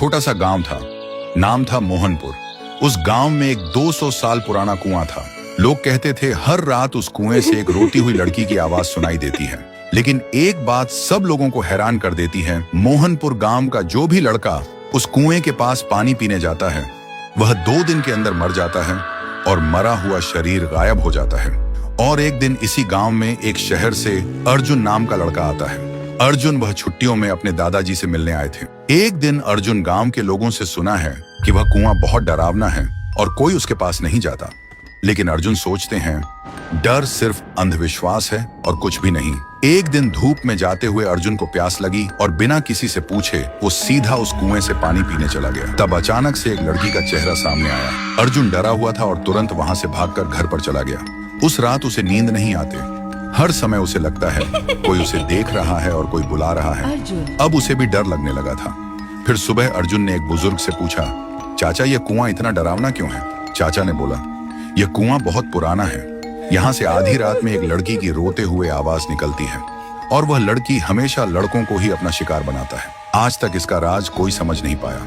छोटा सा गांव था, नाम था मोहनपुर। उस गांव में एक 200 साल पुराना कुआं था। लोग कहते थे हर रात उस कुएं से एक रोती हुई लड़की की आवाज सुनाई देती है। लेकिन एक बात सब लोगों को हैरान कर देती है, मोहनपुर गांव का जो भी लड़का उस कुएं के पास पानी पीने जाता है, वह 2 दिन के अंदर मर जाता है और मरा हुआ शरीर गायब हो जाता है। और एक दिन इसी गांव में एक शहर से अर्जुन नाम का लड़का आता है। अर्जुन वह छुट्टियों में अपने दादाजी से मिलने आए थे। एक दिन अर्जुन गांव के लोगों से सुना है कि वह कुआं बहुत डरावना है और कोई उसके पास नहीं जाता। लेकिन अर्जुन सोचते हैं डर सिर्फ अंधविश्वास है और कुछ भी नहीं। एक दिन धूप में जाते हुए अर्जुन को प्यास लगी और बिना किसी से पूछे वो सीधा उस कुएं से पानी पीने चला गया। तब अचानक से एक लड़की का चेहरा सामने आया। अर्जुन डरा हुआ था और तुरंत वहां से भागकर घर पर चला गया। उस रात उसे नींद नहीं आती। हर समय उसे लगता है कोई उसे देख रहा है और कोई बुला रहा है। अब उसे भी डर लगने लगा था। फिर सुबह अर्जुन ने एक बुजुर्ग से पूछा, चाचा ये कुआं इतना डरावना क्यों है? चाचा ने बोला, यह कुआं बहुत पुराना है। यहाँ से आधी रात में एक लड़की की रोते हुए आवाज निकलती है और वह लड़की हमेशा लड़कों को ही अपना शिकार बनाता है। आज तक इसका राज कोई समझ नहीं पाया।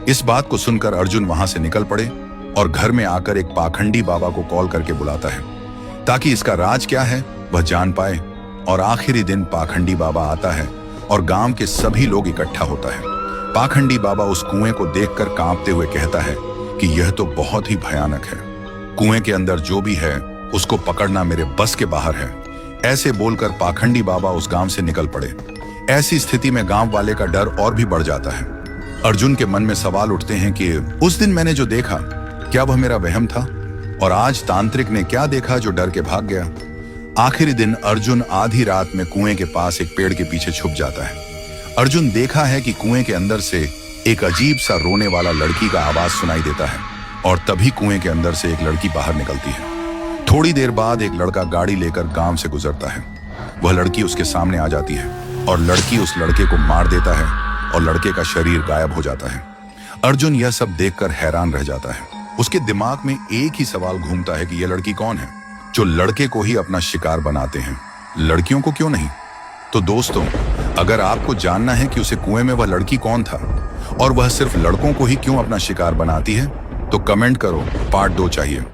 इस बात को सुनकर अर्जुन वहां से निकल पड़े और घर में आकर एक पाखंडी बाबा को कॉल करके बुलाता है ताकि इसका राज क्या है वह जान पाए। और आखिरी दिन पाखंडी बाबा आता है और गांव के सभी लोग इकट्ठा होता है। पाखंडी बाबा उस कुएं को देखकर कांपते हुए कहता है कि यह तो बहुत ही भयानक है। कुएं के अंदर जो भी है उसको पकड़ना मेरे बस के बाहर है। ऐसे बोलकर पाखंडी बाबा उस गांव से निकल पड़े। ऐसी स्थिति में गांव वाले का डर और भी बढ़ जाता है। अर्जुन के मन में सवाल उठते हैं कि उस दिन मैंने जो देखा क्या वह मेरा वहम था, और आज तांत्रिक ने क्या देखा जो डर के भाग गया। आखिरी दिन अर्जुन आधी रात में कुएं के पास एक पेड़ के पीछे छुप जाता है। अर्जुन देखा है कि कुएं के अंदर से एक अजीब सा रोने वाला लड़की का आवाज सुनाई देता है और तभी कुएं के अंदर से एक लड़की बाहर निकलती है। थोड़ी देर बाद एक लड़का गाड़ी लेकर गांव से गुजरता है। वह लड़की उसके सामने आ जाती है और लड़की उस लड़के को मार देता है और लड़के का शरीर गायब हो जाता है। अर्जुन यह सब देखकर हैरान रह जाता है। उसके दिमाग में एक ही सवाल घूमता है कि यह लड़की कौन है जो लड़के को ही अपना शिकार बनाते हैं, लड़कियों को क्यों नहीं? तो दोस्तों, अगर आपको जानना है कि उसे कुएं में वह लड़की कौन था और वह सिर्फ लड़कों को ही क्यों अपना शिकार बनाती है, तो कमेंट करो, पार्ट 2 चाहिए।